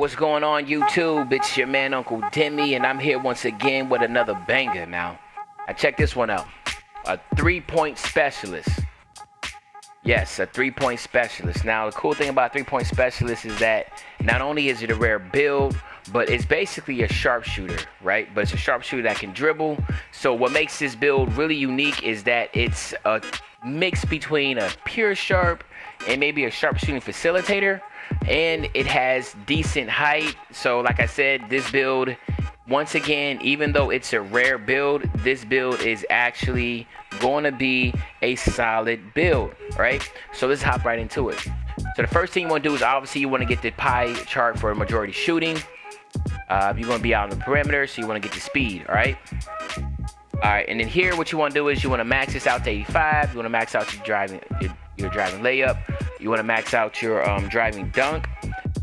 what's going on YouTube? It's your man Uncle Demi, and I'm here once again with another banger. Now check this one out. A 3-point specialist. Yes, a 3-point specialist. Now the cool thing about 3-point specialist is that not only is it a rare build, but it's basically a sharpshooter, right? But it's a sharpshooter that can dribble. So what makes this build really unique is that it's a mix between a pure sharp and maybe a sharpshooting facilitator, and it has decent height. So like I said, this build, once again, even though it's a rare build, this build is actually going to be a solid build, right? So let's hop right into it. So the first thing you want to do is obviously you want to get the pie chart for majority shooting. You're going to be out on the perimeter, so you want to get the speed, all right? All right, and then here what you want to do is you want to max this out to 85. You want to max out your driving layup. You want to max out your driving dunk.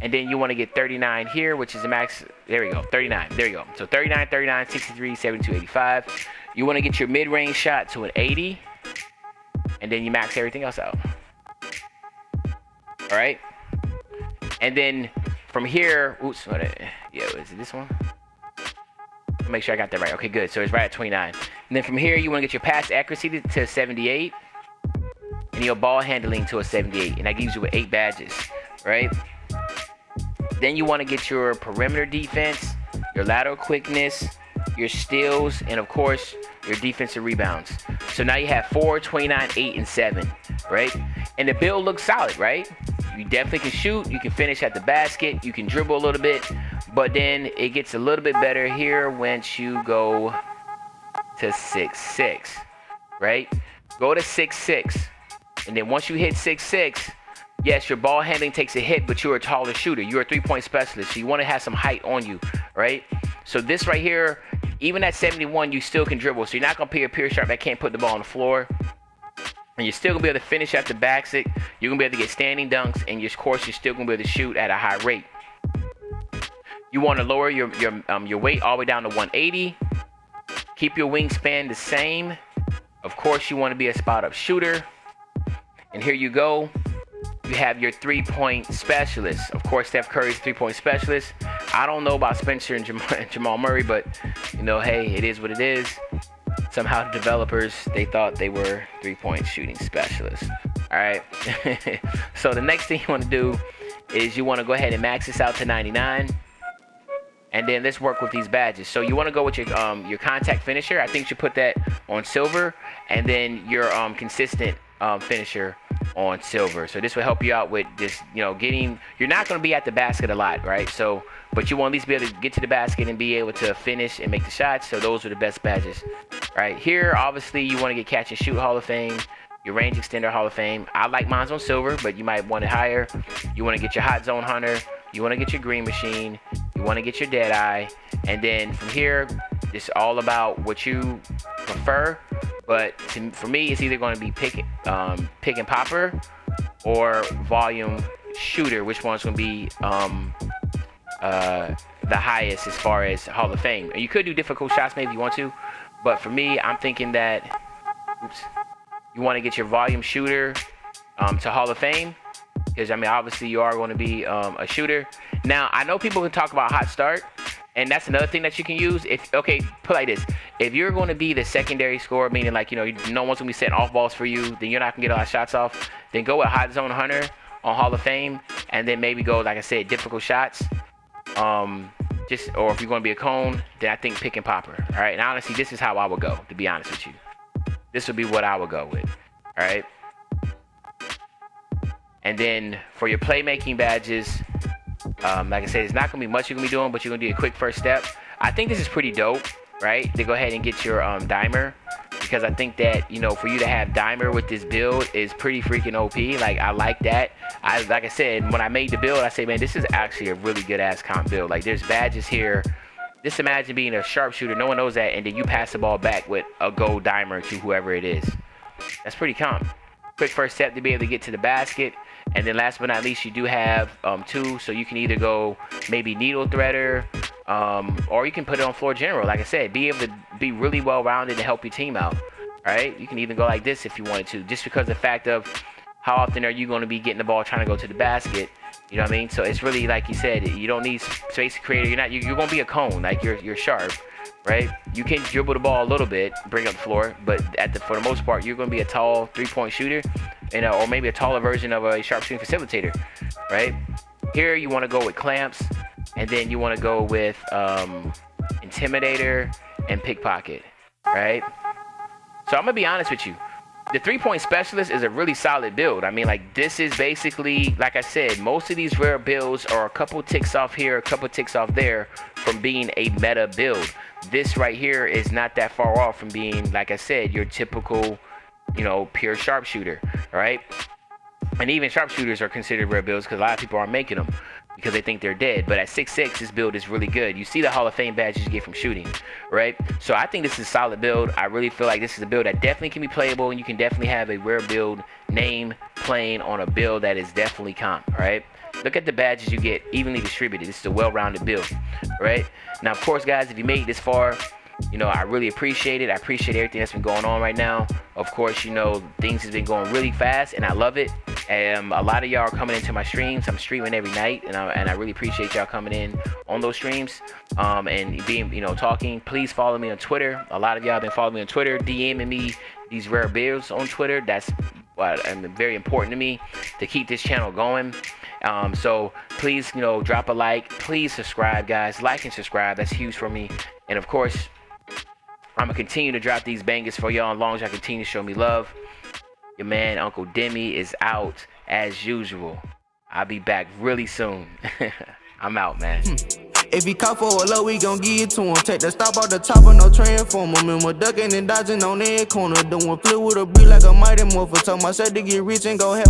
And then you want to get 39 here, which is the max. There we go, 39. There you go. So 39, 39, 63, 72, 85. You want to get your mid-range shot to an 80. And then you max everything else out. All right. And then from here, oops, is it this one? Make sure I got that right. Okay, good. So it's right at 29. And then from here, you want to get your pass accuracy to 78. And your ball handling to a 78. And that gives you 8 badges, right? Then you want to get your perimeter defense, your lateral quickness, your steals, and of course, your defensive rebounds. So now you have 4, 29, 8, and 7, right? And the build looks solid, right? You definitely can shoot. You can finish at the basket. You can dribble a little bit. But then it gets a little bit better here once you go to 6'6", right? Go to 6'6". And then once you hit 6'6", yes, your ball handling takes a hit, but you're a taller shooter. You're a 3-point specialist, so you want to have some height on you, right? So this right here, even at 71, you still can dribble. So you're not going to be a pure sharp that can't put the ball on the floor. And you're still going to be able to finish at the basket. You're going to be able to get standing dunks. And of course, you're still going to be able to shoot at a high rate. You want to lower your weight all the way down to 180. Keep your wingspan the same. Of course, you want to be a spot-up shooter. And here you go. You have your 3-point specialist. Of course, Steph Curry's 3-point specialist. I don't know about Spencer and Jamal Murray, but, you know, hey, it is what it is. Somehow the developers, they thought they were 3-point shooting specialists. All right. So the next thing you want to do is you want to go ahead and max this out to 99. And then let's work with these badges. So you want to go with your contact finisher. I think you should put that on silver. And then your consistent finisher on silver. So this will help you out with this, you know, you're not going to be at the basket a lot, right? So, but you want at least be able to get to the basket and be able to finish and make the shots. So those are the best badges, right? Here, obviously, you want to get catch and shoot Hall of Fame, your range extender Hall of Fame. I like mine's on silver, but you might want it higher. You want to get your hot zone hunter. You want to get your green machine. You want to get your dead eye. And then from here, it's all about what you prefer. But for me, it's either going to be pick and popper or volume shooter. Which one's going to be the highest as far as Hall of Fame? And you could do difficult shots maybe if you want to. But for me, I'm thinking that you want to get your volume shooter to Hall of Fame. Because, I mean, obviously you are going to be a shooter. Now, I know people can talk about hot start. And that's another thing that you can use. Put like this. If you're going to be the secondary scorer, meaning like, you know, no one's going to be setting off balls for you, then you're not going to get a lot of shots off. Then go with hot zone hunter on Hall of Fame. And then maybe go, like I said, difficult shots. Or if you're going to be a cone, then I think pick and popper. All right. And honestly, this is how I would go, to be honest with you. This would be what I would go with. All right. And then for your playmaking badges, like I said, it's not going to be much you're going to be doing, but you're going to do a quick first step. I think this is pretty dope, right? To go ahead and get your dimer. Because I think that, you know, for you to have dimer with this build is pretty freaking OP. Like, I like that. Like I said, when I made the build, I say, man, this is actually a really good-ass comp build. Like, there's badges here. Just imagine being a sharpshooter. No one knows that. And then you pass the ball back with a gold dimer to whoever it is. That's pretty comp. Quick first step to be able to get to the basket. And then last but not least, you do have 2, so you can either go maybe needle threader, or you can put it on floor general. Like I said, be able to be really well rounded and help your team out. Right? You can even go like this if you wanted to, just because the fact of how often are you going to be getting the ball trying to go to the basket? You know what I mean? So it's really like you said, you don't need space creator. You're going to be a cone, like you're sharp, right? You can dribble the ball a little bit, bring up the floor, but for the most part, you're going to be a tall 3-point shooter, and or maybe a taller version of a sharp shooting facilitator, right? Here you want to go with clamps, and then you want to go with intimidator and pickpocket, right? So I'm gonna be honest with you. The 3-point specialist is a really solid build. I mean, like, this is basically, like I said, most of these rare builds are a couple ticks off here, a couple ticks off there from being a meta build. This right here is not that far off from being, like I said, your typical, you know, pure sharpshooter, right? And even sharpshooters are considered rare builds because a lot of people aren't making them because they think they're dead. But at 6'6", this build is really good. You see the Hall of Fame badges you get from shooting, right? So I think this is a solid build. I really feel like this is a build that definitely can be playable, and you can definitely have a rare build name playing on a build that is definitely comp, right? Look at the badges you get evenly distributed. This is a well-rounded build, right? Now, of course, guys, if you made it this far, you know, I really appreciate it. I appreciate everything that's been going on right now. Of course, you know, things has been going really fast, and I love it. And a lot of y'all are coming into my streams. I'm streaming every night, and I really appreciate y'all coming in on those streams and being, you know, talking. Please follow me on Twitter. A lot of y'all have been following me on Twitter, DMing me these rare builds on Twitter. That's very important to me to keep this channel going. So please, you know, drop a like. Please subscribe, guys. Like and subscribe. That's huge for me. And of course, I'm gonna continue to drop these bangers for y'all as long as y'all continue to show me love. Your man Uncle Demi is out as usual. I'll be back really soon. I'm out, man. If he caught for a low, we gon' give it to him. Take the stop out the top of no transformer. Remember ducking and dodging on every corner. Doing flip with a beat like a mighty morpher. Told myself to get rich and go help.